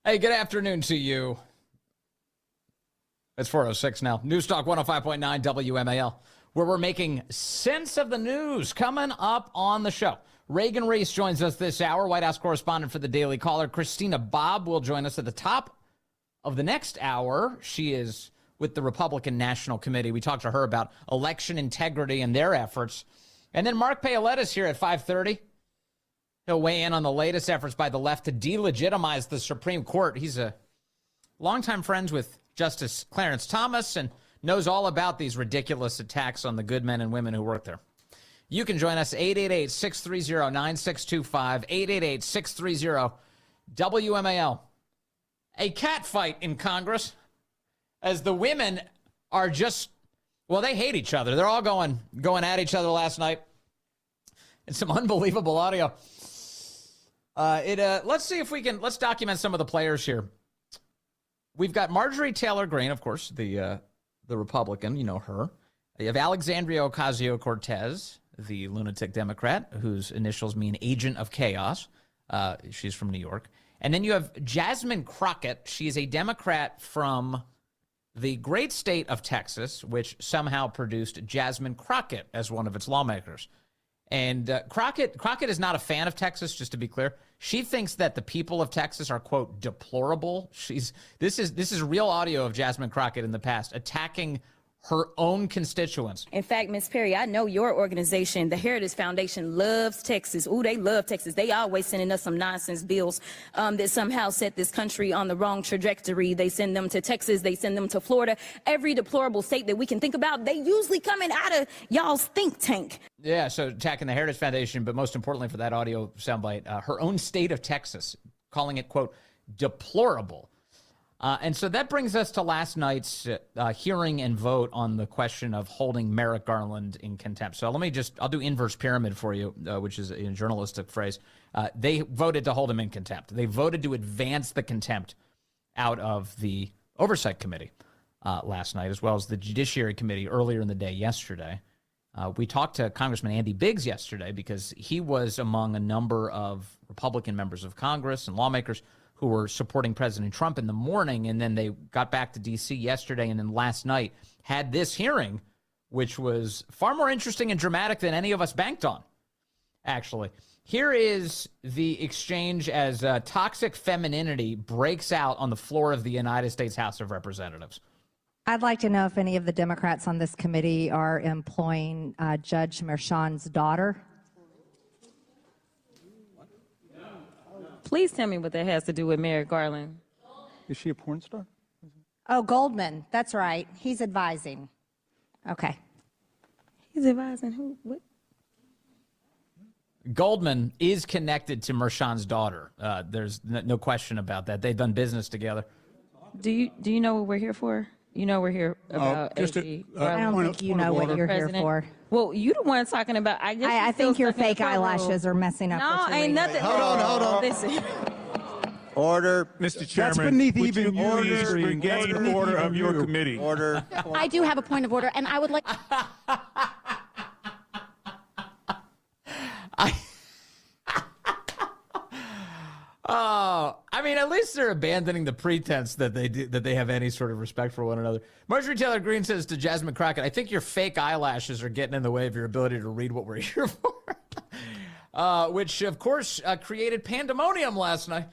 Hey, good afternoon to you. It's 4:06 now. News Talk 105.9 WMAL, where we're making sense of the news. Coming up on the show, Reagan Reese joins us this hour, White House correspondent for the Daily Caller. Christina Bobb will join us at the top of the next hour. She is with the Republican National Committee. We talked to her about election integrity and their efforts. And then Mark Paoletta is here at 5:30. He'll weigh in on the latest efforts by the left to delegitimize the Supreme Court. He's a longtime friend with Justice Clarence Thomas and knows all about these ridiculous attacks on the good men and women who work there. You can join us 888-630-9625, 888-630-WMAL. A cat fight in Congress as the women are just, well, they hate each other. They're all going at each other last night. It's some unbelievable audio. Let's see if we can, let's document some of the players here. We've got Marjorie Taylor Greene, of course, the Republican, you know her. You have Alexandria Ocasio-Cortez, the lunatic Democrat, whose initials mean agent of chaos. She's from New York. And then you have Jasmine Crockett. She is a Democrat from the great state of Texas, which somehow produced Jasmine Crockett as one of its lawmakers. And Crockett is not a fan of Texas, just to be clear. She thinks that the people of Texas are, quote, deplorable. This is real audio of Jasmine Crockett in the past attacking her own constituents. In fact, Ms. Perry, I know your organization, the Heritage Foundation, loves Texas. Ooh, they love Texas. They always sending us some nonsense bills that somehow set this country on the wrong trajectory. They send them to Texas. They send them to Florida. Every deplorable state that we can think about, they usually coming out of y'all's think tank. Yeah, so attacking the Heritage Foundation, but most importantly for that audio soundbite, her own state of Texas, calling it, quote, deplorable. And so that brings us to last night's hearing and vote on the question of holding Merrick Garland in contempt. So I'll do inverse pyramid for you, which is a journalistic phrase. They voted to hold him in contempt. They voted to advance the contempt out of the Oversight Committee last night, as well as the Judiciary Committee earlier in the day yesterday. We talked to Congressman Andy Biggs yesterday because he was among a number of Republican members of Congress and lawmakers who were supporting President Trump in the morning, and then they got back to D.C. yesterday, and then last night had this hearing, which was far more interesting and dramatic than any of us banked on, actually. Here is the exchange as toxic femininity breaks out on the floor of the United States House of Representatives. I'd like to know if any of the Democrats on this committee are employing Judge Merchan's daughter. Please tell me what that has to do with Merrick Garland. Is she a porn star? Oh, Goldman. That's right. He's advising. Okay. He's advising who? What? Goldman is connected to Merchan's daughter. There's no question about that. They've done business together. Do you know what we're here for? You know we're here about AG. I don't think you know what you're here for. Well, you the one talking about. I think your fake eyelashes are messing up. No, ain't nothing. Hold on. Listen. Order. Mr. Chairman, that's beneath even you. Engage the order of your committee. Order. I do have a point of order, and I would like... Oh, I mean, at least they're abandoning the pretense that they have any sort of respect for one another. Marjorie Taylor Greene says to Jasmine Crockett, I think your fake eyelashes are getting in the way of your ability to read what we're here for. Which, of course, created pandemonium last night.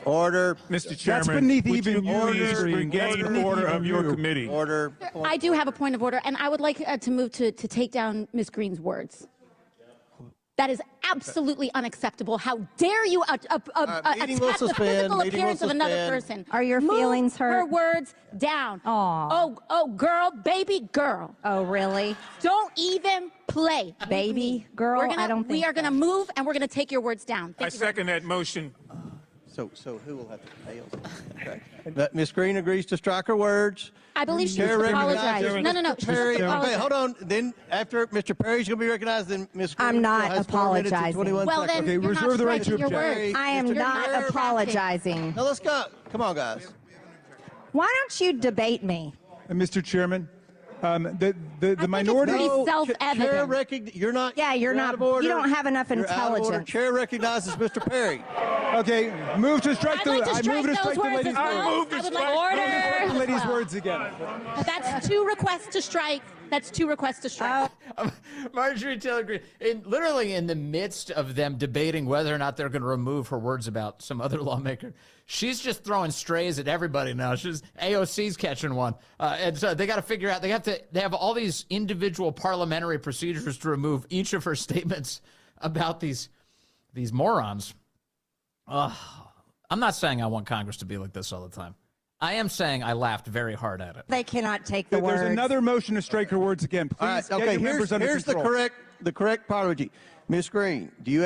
Order. Mr. Chairman, that's beneath even you. Engage the order of your committee. Order. I do have a point of order, and I would like to move to take down Ms. Greene's words. That is absolutely unacceptable. How dare you attack the physical appearance of another person? Are your feelings hurt? Move her words down. Aww. Oh, girl, baby girl. Oh, really? Don't even play. Baby girl? We are going to move, and we're going to take your words down. I second that motion. So who will have to pay? Okay. Ms. Greene agrees to strike her words. I believe she should apologize. No. Perry, okay, hold on. Then after Mr. Perry's going to be recognized, then Ms. Greene. I'm not apologizing. Well, then okay, reserve the right to object. I am not apologizing. Now let's go. Come on, guys. Why don't you debate me? Mr. Chairman, The minority. pretty No, self-evident. Chair you're not. Yeah, you're out not. of order. You don't have enough You're out of order. intelligence. Chair recognizes Mr. Perry. Okay, move to strike I'd the. like to I strike move to those strike the words lady's as well. words. I would like The lady's words again. That's 2 requests to strike. That's 2 requests to strike. Marjorie Taylor Greene, literally in the midst of them debating whether or not they're going to remove her words about some other lawmaker, she's just throwing strays at everybody now. AOC's catching one, and so they got to figure out. They have all these individual parliamentary procedures to remove each of her statements about these morons. I'm not saying I want Congress to be like this all the time. I am saying I laughed very hard at it. They cannot take the words. There's another motion to strike her words again. Please All right, get okay, your members under here's the control. correct parliamentary. Ms. Green, do you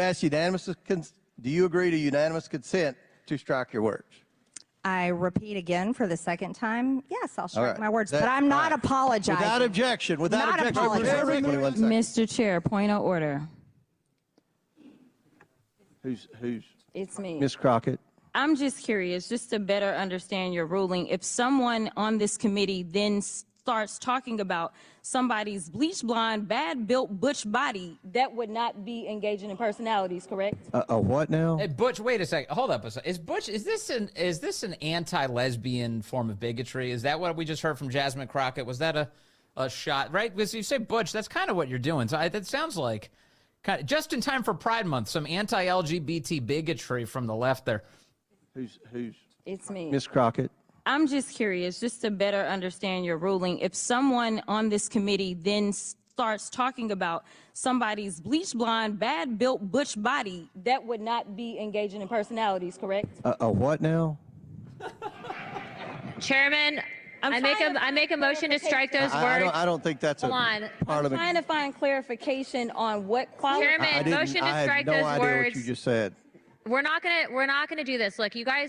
agree to unanimous consent to strike your words? I repeat again for the second time. Yes, I'll strike right. my words, That- but I'm not all right. apologizing. Without objection. Not apologizing. Chair, 21 seconds. Mr. Chair, point of order. Who's It's me. Ms. Crockett? I'm just curious, just to better understand your ruling, if someone on this committee then starts talking about somebody's bleach blonde, bad-built butch body, that would not be engaging in personalities, correct? A what now? Hey, Butch, wait a second. Hold up a second. Is this an anti-lesbian form of bigotry? Is that what we just heard from Jasmine Crockett? Was that a shot? Right? Because you say Butch, that's kind of what you're doing. So that sounds like just in time for Pride Month, some anti-LGBT bigotry from the left there. Who's It's me. Ms. Crockett? I'm just curious, just to better understand your ruling, if someone on this committee then starts talking about somebody's bleach blonde, bad-built butch body, that would not be engaging in personalities, correct? A what now? Chairman, I make a motion to strike those I words. don't think that's Hold a on. I'm parliament. trying to find clarification on what quality. Chairman, motion to I strike have no those idea what words. you just said. We're not gonna do this. Look, you guys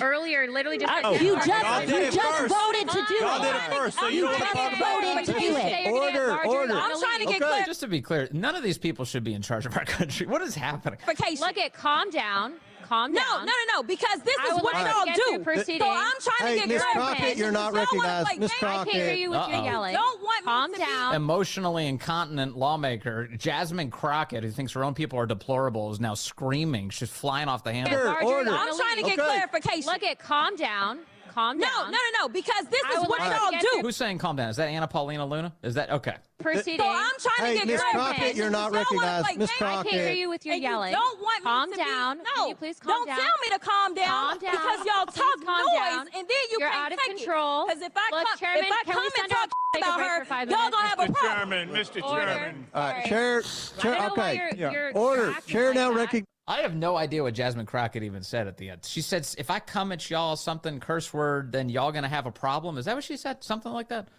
earlier literally just You just voted to do Y'all did it it. first, so you don't want to talk about voted to do it. Order. I'm trying to get Okay. Just to be clear, none of these people should be in charge of our country. What is happening? clarification. Look it, calm down. Calm down. No, because this I is would what like to y'all get do. through proceedings. So I'm trying Hey, to Ms. get Crockett, clarification. you're not Y'all wanna recognized. play Ms. games? I can't hear you with your Uh-oh. yelling. Don't want me Calm to be- down. Emotionally incontinent lawmaker Jasmine Crockett, who thinks her own people are deplorable, is now screaming. She's flying off the handle. Order. I'm trying to get Okay. clarification. Look it, calm down. Calm down. No, because this I is would what like to y'all get do. through Who's saying calm down? Is that Anna Paulina Luna? Is that okay? Proceeding. So I'm trying Hey, to get Ms. clarification. Crockett, you're not Y'all wanna recognized. play Ms. games? Crockett. I can't hear you with your And you yelling. don't want me Calm to down. Be, Can no, you please calm don't down? tell me to calm down. Calm down. Because y'all Please talk calm noise, down. and then you You're can't out of take control. Because if I Look, come, Chairman, if I can come we and send talk her take a about break her, for 5 y'all minutes? gonna have a Mr. problem. Chairman, Mr. Order. Chairman. All right, Sorry. Chair, I don't know why okay. you're Order. acting Chair like now that. recognizes. I have no idea what Jasmine Crockett even said at the end. She said, if I come at y'all something curse word, then y'all going to have a problem. Is that what she said? Something like that?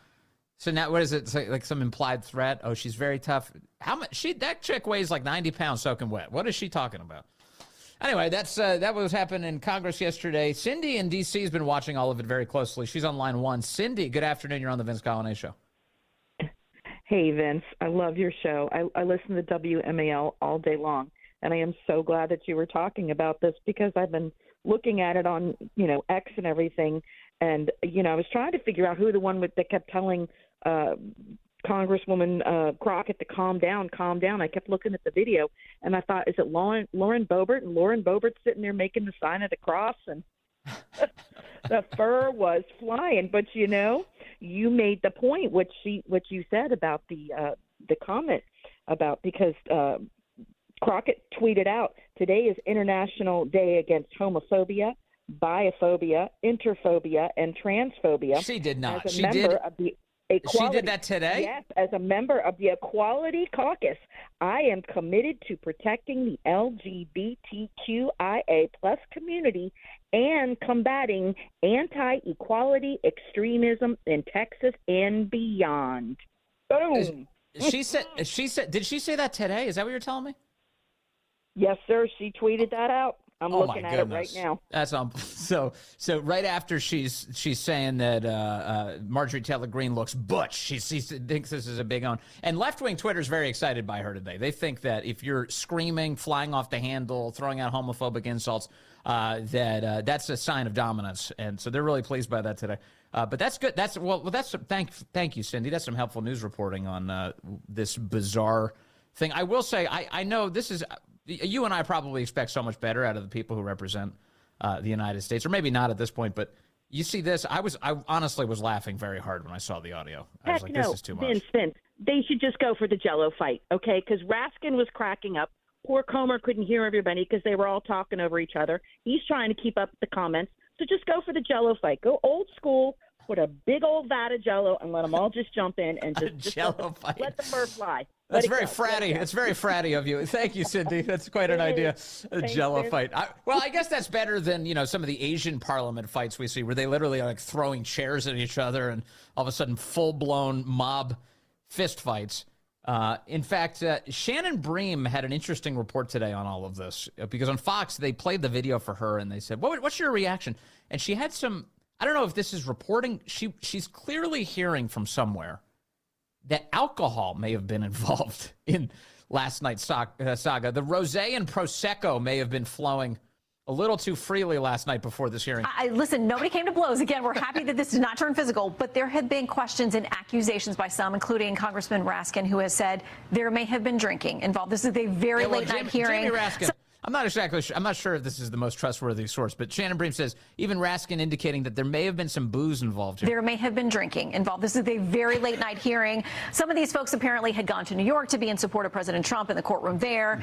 So now, what is it? It's like some implied threat? Oh, she's very tough. How much? That chick weighs like 90 pounds soaking wet. What is she talking about? Anyway, that was happening in Congress yesterday. Cindy in D.C. has been watching all of it very closely. She's on line one. Cindy, good afternoon. You're on the Vince Coglianese Show. Hey, Vince, I love your show. I listen to WMAL all day long, and I am so glad that you were talking about this because I've been looking at it on, X and everything, and, I was trying to figure out who the one that kept telling Congresswoman Crockett to calm down. I kept looking at the video, and I thought, is it Lauren Boebert? And Lauren Boebert's sitting there making the sign of the cross, and the fur was flying. But, you made the point, what you said about the comment about, because Crockett tweeted out, today is International Day Against Homophobia, Biophobia, Interphobia, and Transphobia. She did not. As a She member did. of the Equality, She did that today? Yes, as a member of the Equality Caucus, I am committed to protecting the LGBTQIA plus community and combating anti-equality extremism in Texas and beyond. Boom. She said, did she say that today? Is that what you're telling me? Yes, sir. She tweeted that out. I'm Oh looking my at goodness. it right now. That's so right after she's saying that Marjorie Taylor Greene looks butch. She thinks this is a big on. And left-wing Twitter is very excited by her today. They think that if you're screaming, flying off the handle, throwing out homophobic insults, that's a sign of dominance, and so they're really pleased by that today. But that's good. Thank you, Cindy. That's some helpful news reporting on this bizarre thing. I will say, I know this is you and I probably expect so much better out of the people who represent the United States, or maybe not at this point, but. You see this? I honestly was laughing very hard when I saw the audio. I was like, this is too much. Vince, they should just go for the Jello fight, okay? Because Raskin was cracking up. Poor Comer couldn't hear everybody because they were all talking over each other. He's trying to keep up with the comments. So just go for the Jello fight. Go old school, put a big old vat of Jello, and let them all just jump in and just let the bird fly. That's very fratty. It's very fratty of you. Thank you, Cindy. That's quite an idea. A Jello fight. I guess that's better than some of the Asian parliament fights we see, where they literally are like throwing chairs at each other, and all of a sudden, full-blown mob fist fights. In fact, Shannon Bream had an interesting report today on all of this, because on Fox they played the video for her, and they said, "What's your reaction?" And she had some. I don't know if this is reporting. She's clearly hearing from somewhere that alcohol may have been involved in last night's saga. The rosé and Prosecco may have been flowing a little too freely last night before this hearing. Listen, nobody came to blows. Again, we're happy that this did not turn physical, but there have been questions and accusations by some, including Congressman Raskin, who has said there may have been drinking involved. This is a very late-night hearing. Jamie Raskin. I'm not exactly sure. I'm not sure if this is the most trustworthy source, but Shannon Bream says even Raskin indicating that there may have been some booze involved here. There may have been drinking involved. This is a very late night hearing. Some of these folks apparently had gone to New York to be in support of President Trump in the courtroom there.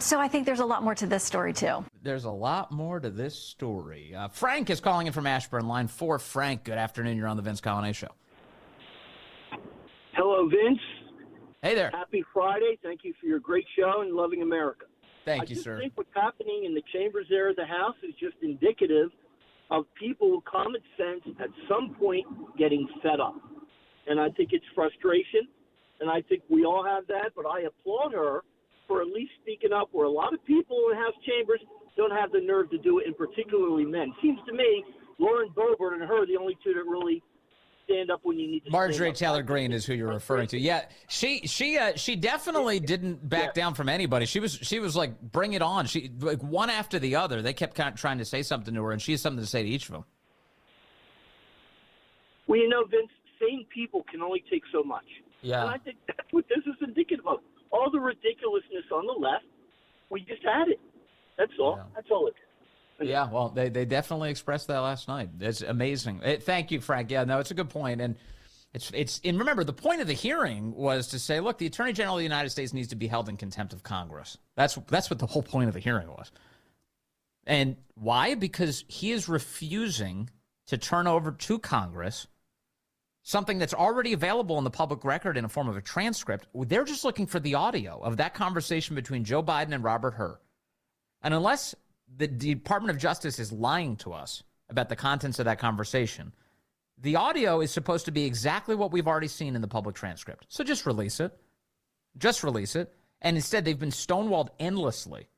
So I think there's a lot more to this story, too. There's a lot more to this story. Frank is calling in from Ashburn, line 4. Frank, good afternoon. You're on the Vince Coglianese Show. Hello, Vince. Hey there. Happy Friday. Thank you for your great show and loving America. Thank you, sir. I think what's happening in the chambers there of the House is just indicative of people with common sense at some point getting fed up. And I think it's frustration, and I think we all have that, but I applaud her for at least speaking up where a lot of people in House chambers don't have the nerve to do it, and particularly men. Seems to me Lauren Boebert and her are the only two that really stand up when you need to. Marjorie Taylor Greene is who you're referring to. Yeah, she definitely didn't back down from anybody. She was like, bring it on. She like one after the other. They kept kind of trying to say something to her, and she has something to say to each of them. Well, Vince, sane people can only take so much. Yeah. And I think that's what this is indicative of. All the ridiculousness on the left, we just had it. That's all. Yeah. That's all it is. Yeah, well, they definitely expressed that last night. It's amazing. Thank you, Frank. Yeah, no, it's a good point. And and remember, the point of the hearing was to say, look, the Attorney General of the United States needs to be held in contempt of Congress. That's what the whole point of the hearing was. And why? Because he is refusing to turn over to Congress something that's already available in the public record in a form of a transcript. They're just looking for the audio of that conversation between Joe Biden and Robert Hur. And unless the Department of Justice is lying to us about the contents of that conversation, the audio is supposed to be exactly what we've already seen in the public transcript. So just release it. Just release it. And instead, they've been stonewalled endlessly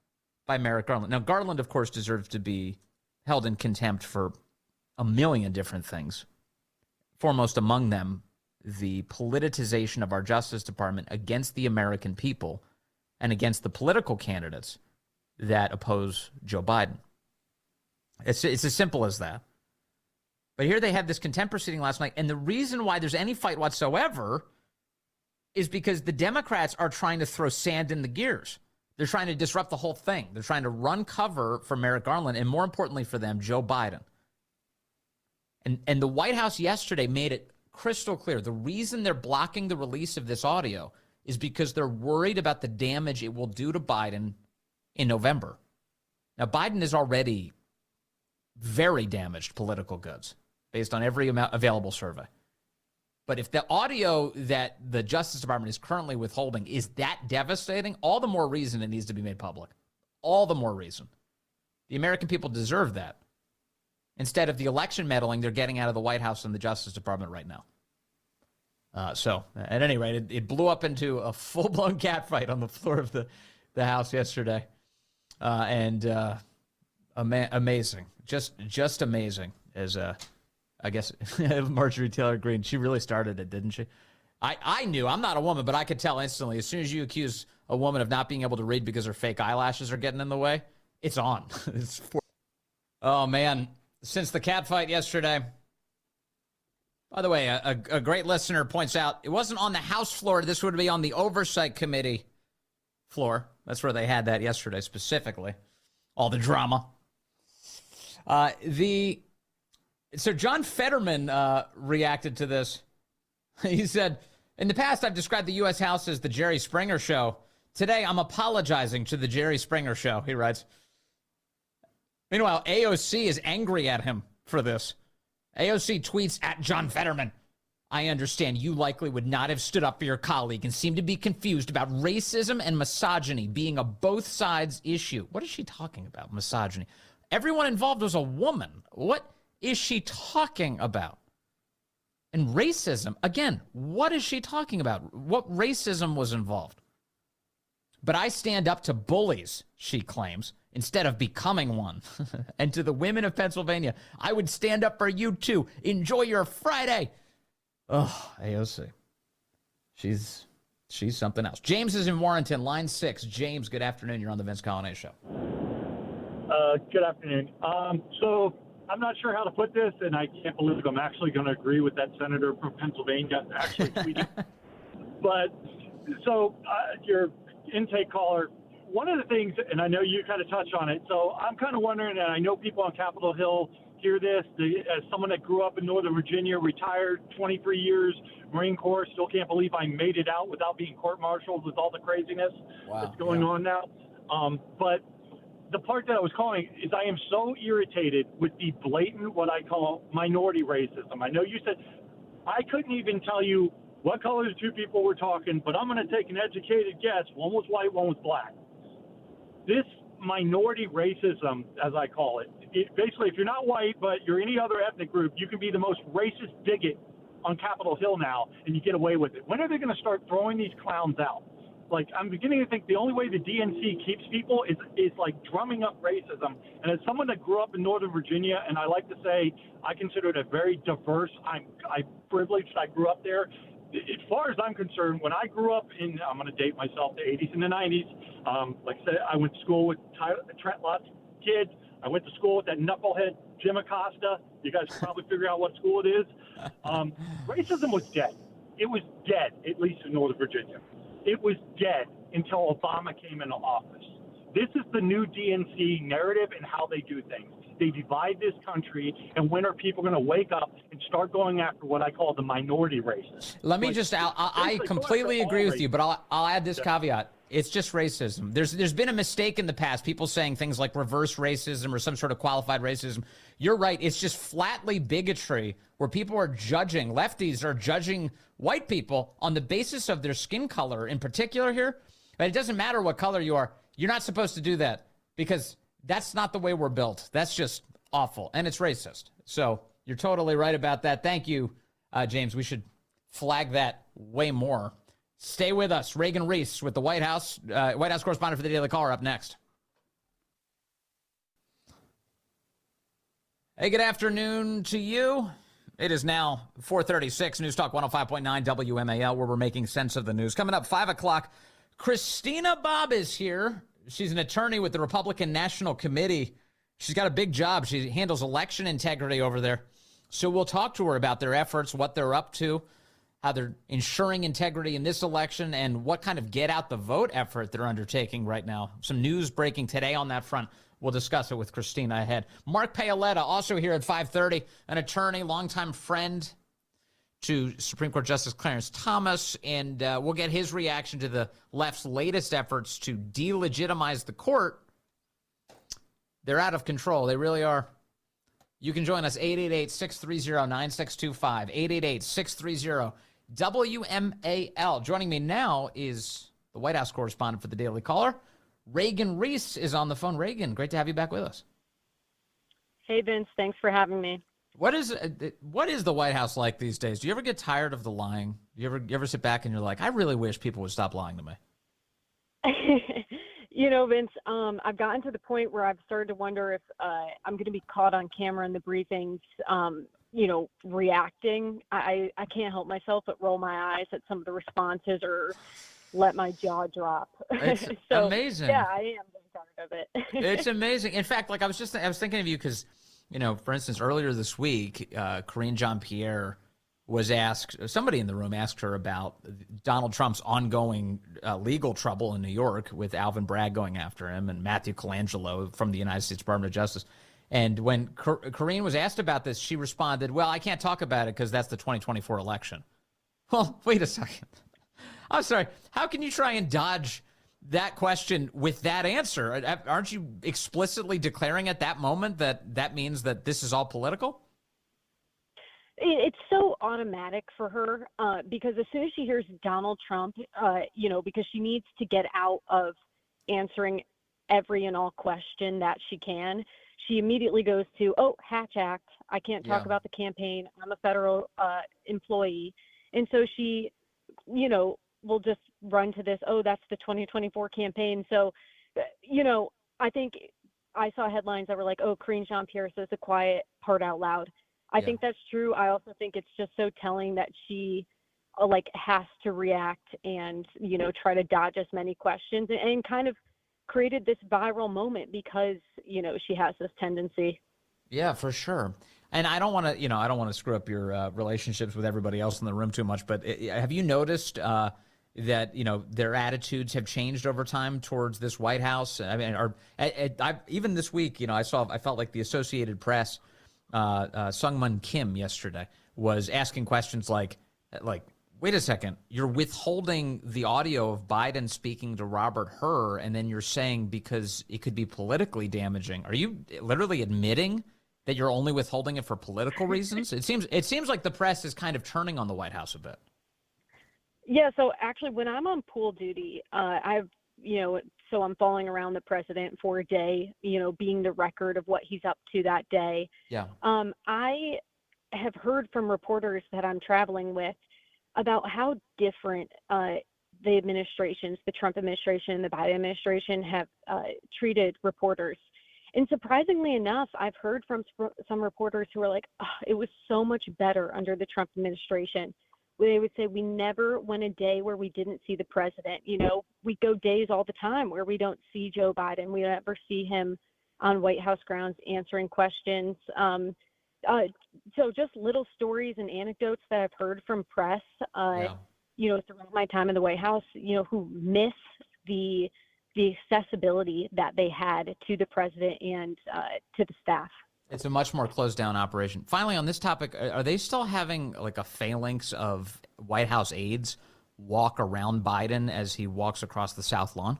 by Merrick Garland. Now, Garland, of course, deserves to be held in contempt for a million different things. Foremost among them, the politicization of our Justice Department against the American people and against the political candidates that oppose Joe Biden. It's as simple as that. But here they had this contempt proceeding last night, and the reason why there's any fight whatsoever is because the Democrats are trying to throw sand in the gears. They're trying to disrupt the whole thing. They're trying to run cover for Merrick Garland, and more importantly for them, Joe Biden. And the White House yesterday made it crystal clear. The reason they're blocking the release of this audio is because they're worried about the damage it will do to Biden in November. Now, Biden is already very damaged political goods based on every available survey. But if the audio that the Justice Department is currently withholding is that devastating, all the more reason it needs to be made public. All the more reason. The American people deserve that. Instead of the election meddling they're getting out of the White House and the Justice Department right now. So, at any rate, it blew up into a full-blown catfight on the floor of the House yesterday. Amazing. Just amazing. As, I guess, Marjorie Taylor Greene, she really started it, didn't she? I knew. I'm not a woman, but I could tell instantly. As soon as you accuse a woman of not being able to read because her fake eyelashes are getting in the way, It's on. Oh, man. Since the cat fight yesterday. By the way, a great listener points out it wasn't on the House floor. This would be on the Oversight Committee floor. That's where they had that yesterday specifically. All the drama. So John Fetterman reacted to this. He said, in the past, I've described the U.S. House as the Jerry Springer show. Today, I'm apologizing to the Jerry Springer show, he writes. Meanwhile, AOC is angry at him for this. AOC tweets at John Fetterman, I understand you likely would not have stood up for your colleague and seem to be confused about racism and misogyny being a both sides issue. What is she talking about, misogyny? Everyone involved was a woman. What is she talking about? And racism, again, what is she talking about? What racism was involved? But I stand up to bullies, she claims, instead of becoming one. And to the women of Pennsylvania, I would stand up for you too. Enjoy your Friday. Oh, AOC. She's something else. James is in Warrenton, line 6. James, good afternoon. You're on the Vince Coglianese show. Good afternoon. So I'm not sure how to put this, and I can't believe I'm actually going to agree with that senator from Pennsylvania actually tweeting. But so your intake caller, one of the things, and I know you kind of touched on it, so I'm kind of wondering, and I know people on Capitol Hill hear this, as someone that grew up in Northern Virginia, retired 23 years, Marine Corps, still can't believe I made it out without being court-martialed with all the craziness that's going on now. But the part that I was calling is I am so irritated with the blatant, what I call minority racism. I know you said, I couldn't even tell you what color the two people were talking, but I'm going to take an educated guess. One was white, one was black. This minority racism, as I call it, basically, if you're not white, but you're any other ethnic group, you can be the most racist bigot on Capitol Hill now, and you get away with it. When are they going to start throwing these clowns out? Like, I'm beginning to think the only way the DNC keeps people is like drumming up racism. And as someone that grew up in Northern Virginia, and I like to say I consider it a very diverse, I'm privileged I grew up there. As far as I'm concerned, when I grew up in, I'm going to date myself, the 80s and the 90s, like I said, I went to school with Trent Lott's kids. I went to school with that knucklehead Jim Acosta. You guys can probably figure out what school it is. Racism was dead. It was dead, at least in Northern Virginia. It was dead until Obama came into office. This is the new DNC narrative and how they do things. They divide this country, and when are people going to wake up and start going after what I call the minority races? Let me just, I completely agree with you, but I'll add this caveat. It's just racism. There's been a mistake in the past, people saying things like reverse racism or some sort of qualified racism. You're right. It's just flatly bigotry where people are judging, lefties are judging white people on the basis of their skin color in particular here. But it doesn't matter what color you are. You're not supposed to do that because that's not the way we're built. That's just awful. And it's racist. So you're totally right about that. Thank you, James. We should flag that way more. Stay with us. Reagan Reese with the White House correspondent for the Daily Caller up next. Hey, good afternoon to you. It is now 4:36, News Talk 105.9 WMAL, where we're making sense of the news. Coming up, 5 o'clock, Christina Bobb is here. She's an attorney with the Republican National Committee. She's got a big job. She handles election integrity over there. So we'll talk to her about their efforts, what they're up to, how they're ensuring integrity in this election, and what kind of get-out-the-vote effort they're undertaking right now. Some news breaking today on that front. We'll discuss it with Christina ahead. Mark Paoletta, also here at 5:30, an attorney, longtime friend to Supreme Court Justice Clarence Thomas, and we'll get his reaction to the left's latest efforts to delegitimize the court. They're out of control. They really are. You can join us, 888-630-9625, 888-630-WMAL. Joining me now is the White House correspondent for the Daily Caller. Reagan Reese is on the phone. Reagan, great to have you back with us. Hey, Vince. Thanks for having me. What is the White House like these days? Do you ever get tired of the lying? Do you ever sit back and you're like, I really wish people would stop lying to me? You know, Vince, I've gotten to the point where I've started to wonder if I'm going to be caught on camera in the briefings, reacting. I can't help myself but roll my eyes at some of the responses or let my jaw drop. It's So, amazing. yeah, I am very tired of it. It's amazing. In fact, like I was thinking of you because, for instance, earlier this week, Karine Jean-Pierre was asked, somebody in the room asked her about Donald Trump's ongoing legal trouble in New York with Alvin Bragg going after him and Matthew Colangelo from the United States Department of Justice. And when Karine was asked about this, she responded, well, I can't talk about it because that's the 2024 election. Well, wait a second. I'm sorry. How can you try and dodge that question with that answer? Aren't you explicitly declaring at that moment that means that this is all political? It's so automatic for her because as soon as she hears Donald Trump, because she needs to get out of answering every and all question that she can, she immediately goes to, Hatch Act. I can't talk about the campaign. I'm a federal employee. And so she, will just run to this, that's the 2024 campaign. So, I think I saw headlines that were like, Karine Jean-Pierre says the quiet part out loud. I think that's true. I also think it's just so telling that she has to react and, try to dodge as many questions and kind of created this viral moment because, she has this tendency. Yeah, for sure. And I don't want to, screw up your relationships with everybody else in the room too much, but have you noticed that, their attitudes have changed over time towards this White House? I mean, even this week, I felt like the Associated Press, Sungmun Kim yesterday was asking questions like, wait a second, you're withholding the audio of Biden speaking to Robert Hur, and then you're saying because it could be politically damaging. Are you literally admitting that you're only withholding it for political reasons? It seems like the press is kind of turning on the White House a bit. Yeah, so actually when I'm on pool duty, so I'm following around the president for a day, being the record of what he's up to that day. Yeah. I have heard from reporters that I'm traveling with about how different the administrations, the Trump administration and the Biden administration have treated reporters. And surprisingly enough, I've heard from some reporters who are like, it was so much better under the Trump administration. They would say we never went a day where we didn't see the president. We go days all the time where we don't see Joe Biden. We never see him on White House grounds answering questions. So just little stories and anecdotes that I've heard from press, throughout my time in the White House, who miss the accessibility that they had to the president and to the staff. It's a much more closed down operation. Finally, on this topic, are they still having like a phalanx of White House aides walk around Biden as he walks across the South Lawn?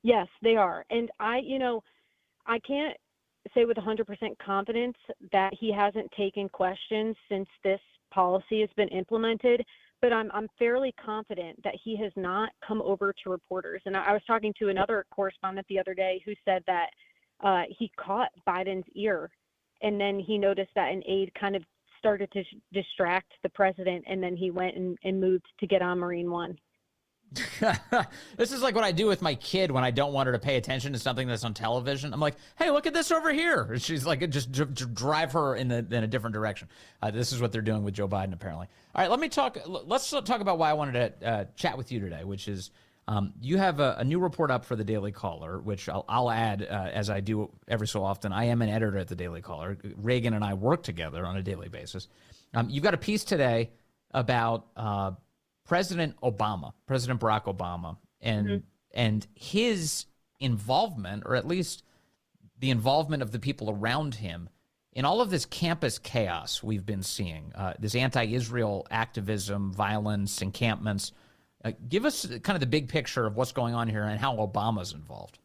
Yes, they are. And I can't say with 100% confidence that he hasn't taken questions since this policy has been implemented, but I'm fairly confident that he has not come over to reporters. And I was talking to another correspondent the other day who said that he caught Biden's ear, and then he noticed that an aide kind of started to distract the president, and then he went and moved to get on Marine One. This is like what I do with my kid when I don't want her to pay attention to something that's on television. I'm like, hey, look at this over here. She's like, just drive her in a different direction. This is what they're doing with Joe Biden, apparently. All right, let's talk about why I wanted to chat with you today, which is you have a new report up for the Daily Caller, which I'll add, as I do every so often. I am an editor at the Daily Caller. Reagan and I work together on a daily basis. You've got a piece today about President Barack Obama, and his involvement, or at least the involvement of the people around him, in all of this campus chaos we've been seeing, this anti-Israel activism, violence, encampments. Give us kind of the big picture of what's going on here and how Obama's involved.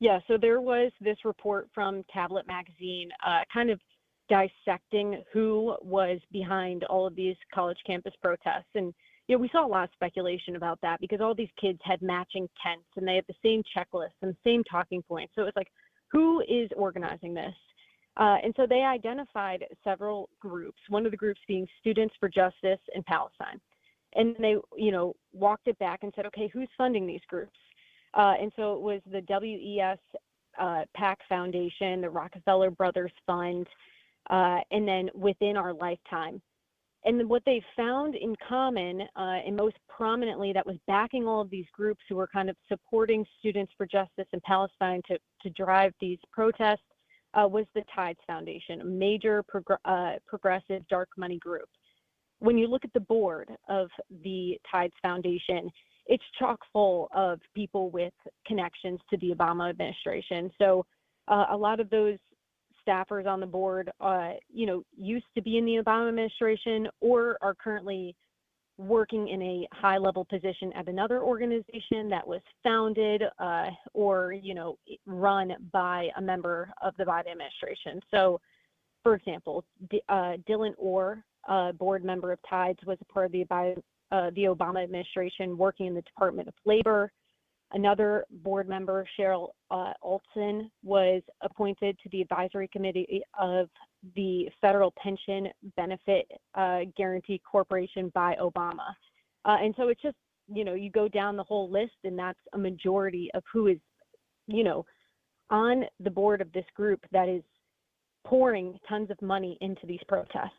Yeah, so there was this report from Tablet Magazine kind of dissecting who was behind all of these college campus protests. And, we saw a lot of speculation about that because all these kids had matching tents and they had the same checklists and same talking points. So it was like, who is organizing this? And so they identified several groups, one of the groups being Students for Justice in Palestine. And they, walked it back and said, okay, who's funding these groups? And so it was the WES PAC Foundation, the Rockefeller Brothers Fund, and then Within Our Lifetime. And what they found in common, and most prominently that was backing all of these groups who were kind of supporting Students for Justice in Palestine to drive these protests, was the Tides Foundation, a major progressive dark money group. When you look at the board of the Tides Foundation, it's chock full of people with connections to the Obama administration. So a lot of those staffers on the board, used to be in the Obama administration or are currently working in a high-level position at another organization that was founded or run by a member of the Biden administration. So, for example, Dylan Orr, board member of Tides, was a part of the Obama administration working in the Department of Labor. Another board member, Cheryl Olson, was appointed to the advisory committee of the Federal Pension Benefit Guarantee Corporation by Obama. And so it's just, you go down the whole list, and that's a majority of who is, on the board of this group that is pouring tons of money into these protests.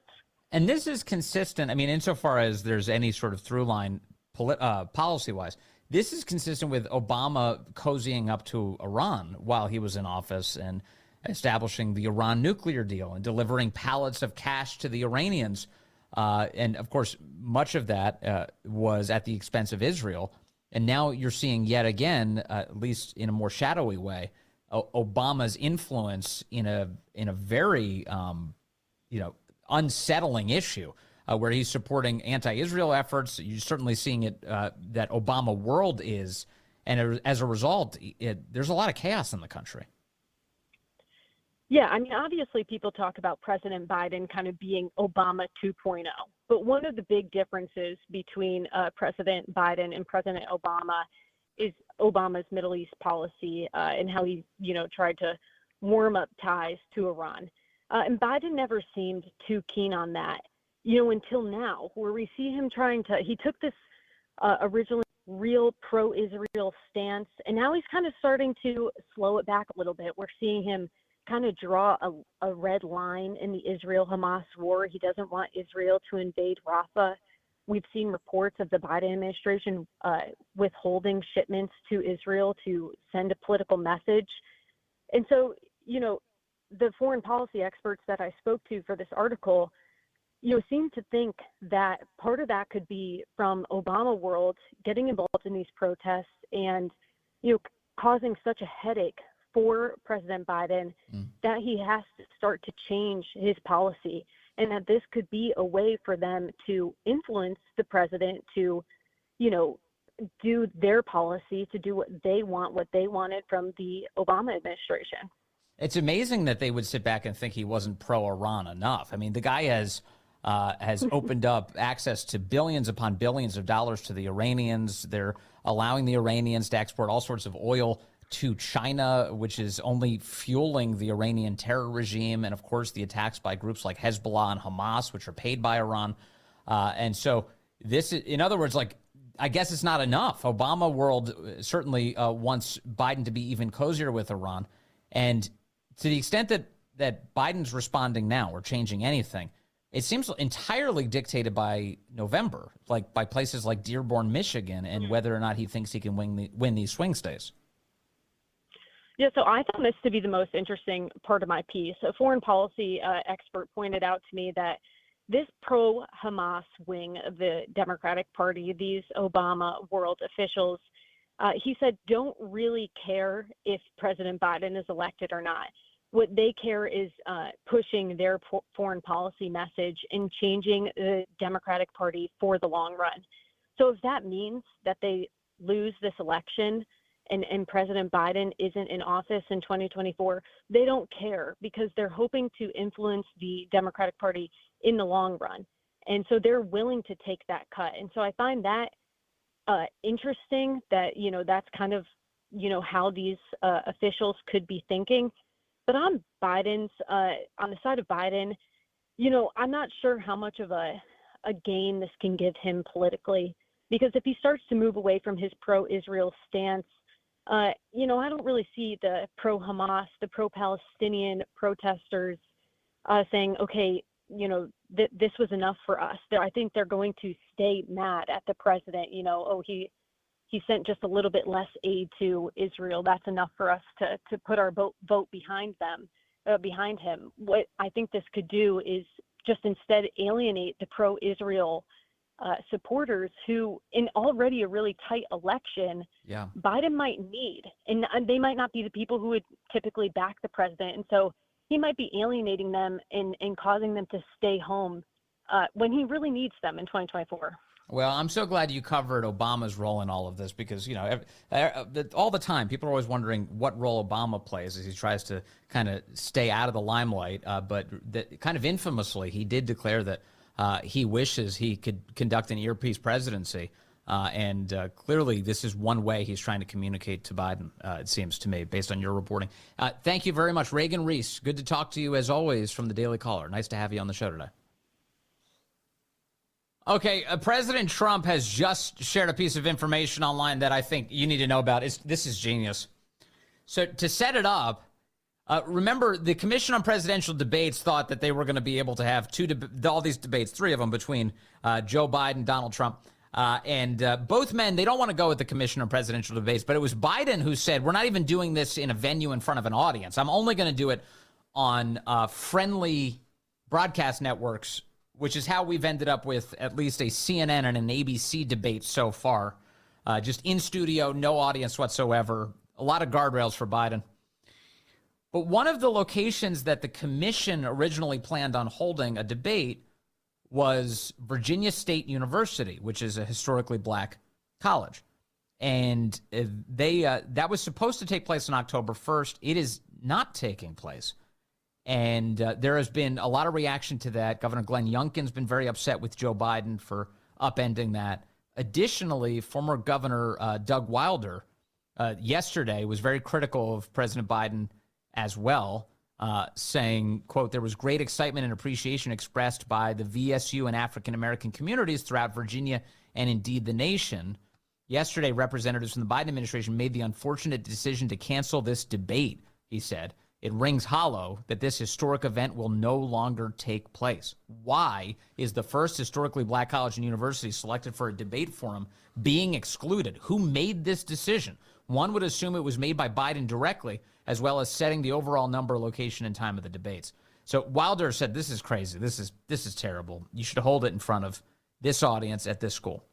And this is consistent. I mean, insofar as there's any sort of through line policy-wise, this is consistent with Obama cozying up to Iran while he was in office and establishing the Iran nuclear deal and delivering pallets of cash to the Iranians. And, of course, much of that was at the expense of Israel. And now you're seeing yet again, at least in a more shadowy way, Obama's influence in a very, unsettling issue. Where he's supporting anti-Israel efforts. You're certainly seeing it that Obama world is. And as a result, there's a lot of chaos in the country. Yeah, I mean, obviously people talk about President Biden kind of being Obama 2.0. But one of the big differences between President Biden and President Obama is Obama's Middle East policy and how he, tried to warm up ties to Iran. And Biden never seemed too keen on that. Until now, where we see him he took this originally real pro-Israel stance, and now he's kind of starting to slow it back a little bit. We're seeing him kind of draw a red line in the Israel-Hamas war. He doesn't want Israel to invade Rafah. We've seen reports of the Biden administration withholding shipments to Israel to send a political message. And so, the foreign policy experts that I spoke to for this article, seem to think that part of that could be from Obama world getting involved in these protests and, causing such a headache for President Biden that he has to start to change his policy, and that this could be a way for them to influence the president to, do their policy, to do what they wanted from the Obama administration. It's amazing that they would sit back and think he wasn't pro-Iran enough. I mean, the guy has opened up access to billions upon billions of dollars to the Iranians. They're allowing the Iranians to export all sorts of oil to China, which is only fueling the Iranian terror regime. And, of course, the attacks by groups like Hezbollah and Hamas, which are paid by Iran. And so this is, in other words, I guess it's not enough. Obama world certainly wants Biden to be even cozier with Iran. And to the extent that Biden's responding now or changing anything, it seems entirely dictated by November, by places like Dearborn, Michigan, and whether or not he thinks he can win these swing states. Yeah, so I found this to be the most interesting part of my piece. A foreign policy expert pointed out to me that this pro-Hamas wing of the Democratic Party, these Obama world officials, he said, don't really care if President Biden is elected or not. What they care is pushing their foreign policy message and changing the Democratic Party for the long run. So if that means that they lose this election and President Biden isn't in office in 2024, they don't care because they're hoping to influence the Democratic Party in the long run. And so they're willing to take that cut. And so I find that interesting that, that's kind of, how these officials could be thinking. But on Biden's, on the side of Biden, I'm not sure how much of a gain this can give him politically, because if he starts to move away from his pro-Israel stance, I don't really see the pro-Hamas, the pro-Palestinian protesters saying, okay, this was enough for us. I think they're going to stay mad at the president. He sent just a little bit less aid to Israel. That's enough for us to put our vote behind him. What I think this could do is just instead alienate the pro-Israel supporters who, in already a really tight election, Biden might need, and they might not be the people who would typically back the president. And so he might be alienating them and causing them to stay home when he really needs them in 2024. Well, I'm so glad you covered Obama's role in all of this because, all the time people are always wondering what role Obama plays as he tries to kind of stay out of the limelight. But kind of infamously, he did declare that he wishes he could conduct an earpiece presidency. And clearly, this is one way he's trying to communicate to Biden, it seems to me, based on your reporting. Thank you very much, Reagan Reese. Good to talk to you, as always, from the Daily Caller. Nice to have you on the show today. Okay, President Trump has just shared a piece of information online that I think you need to know about. This is genius. So to set it up, remember the Commission on Presidential Debates thought that they were going to be able to have all these debates, 3 of them between Joe Biden, Donald Trump, and both men, they don't want to go with the Commission on Presidential Debates, but it was Biden who said, we're not even doing this in a venue in front of an audience. I'm only going to do it on friendly broadcast networks, which is how we've ended up with at least a CNN and an ABC debate so far. Just in studio, no audience whatsoever. A lot of guardrails for Biden. But one of the locations that the commission originally planned on holding a debate was Virginia State University, which is a historically black college. And that was supposed to take place on October 1st. It is not taking place. And there has been a lot of reaction to that. Governor Glenn Youngkin's been very upset with Joe Biden for upending that. Additionally, former Governor Doug Wilder yesterday was very critical of President Biden as well, saying, quote, there was great excitement and appreciation expressed by the VSU and African-American communities throughout Virginia and indeed the nation. Yesterday, representatives from the Biden administration made the unfortunate decision to cancel this debate, he said. It rings hollow that this historic event will no longer take place. Why is the first historically black college and university selected for a debate forum being excluded? Who made this decision? One would assume it was made by Biden directly, as well as setting the overall number, location, and time of the debates. So Wilder said, this is crazy. This is terrible. You should hold it in front of this audience at this school.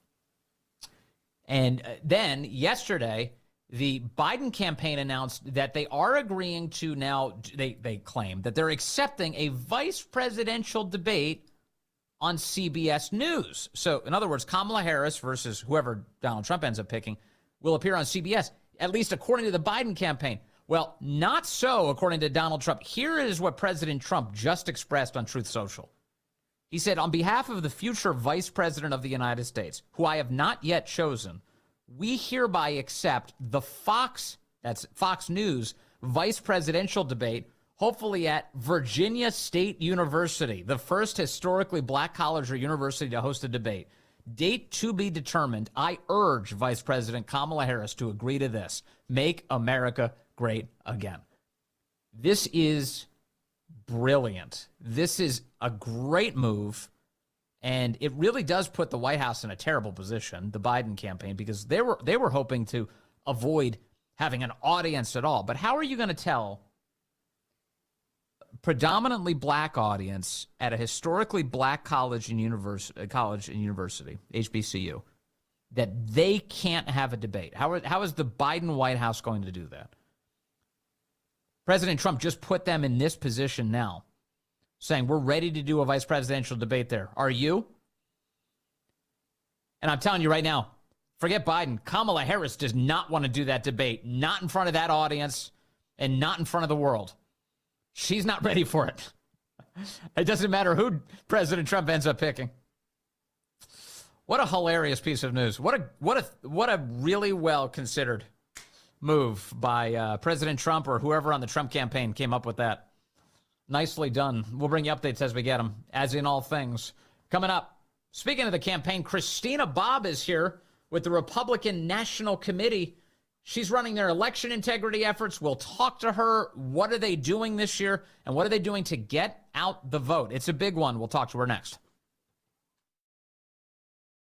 And then yesterday, the Biden campaign announced that they are agreeing to now, they claim that they're accepting a vice presidential debate on CBS News. So, in other words, Kamala Harris versus whoever Donald Trump ends up picking will appear on CBS, at least according to the Biden campaign. Well, not so according to Donald Trump. Here is what President Trump just expressed on Truth Social. He said, on behalf of the future vice president of the United States, who I have not yet chosen, we hereby accept the Fox News vice presidential debate, hopefully at Virginia State University, the first historically black college or university to host a debate. Date to be determined. I urge Vice President Kamala Harris to agree to this. Make America great again. This is brilliant. This is a great move. And it really does put the White House in a terrible position, the Biden campaign, because they were hoping to avoid having an audience at all. But how are you going to tell predominantly black audience at a historically black college and university, HBCU, that they can't have a debate? How is the Biden White House going to do that? President Trump just put them in this position now, saying we're ready to do a vice presidential debate there. Are you? And I'm telling you right now, forget Biden. Kamala Harris does not want to do that debate, not in front of that audience and not in front of the world. She's not ready for it. It doesn't matter who President Trump ends up picking. What a hilarious piece of news. What a really well considered move by President Trump or whoever on the Trump campaign came up with that. Nicely done. We'll bring you updates as we get them, as in all things. Coming up, speaking of the campaign, Christina Bobb is here with the Republican National Committee She's running their election integrity efforts. We'll talk to her. What are they doing this year, and what are they doing to get out the vote? It's a big one. We'll talk to her next.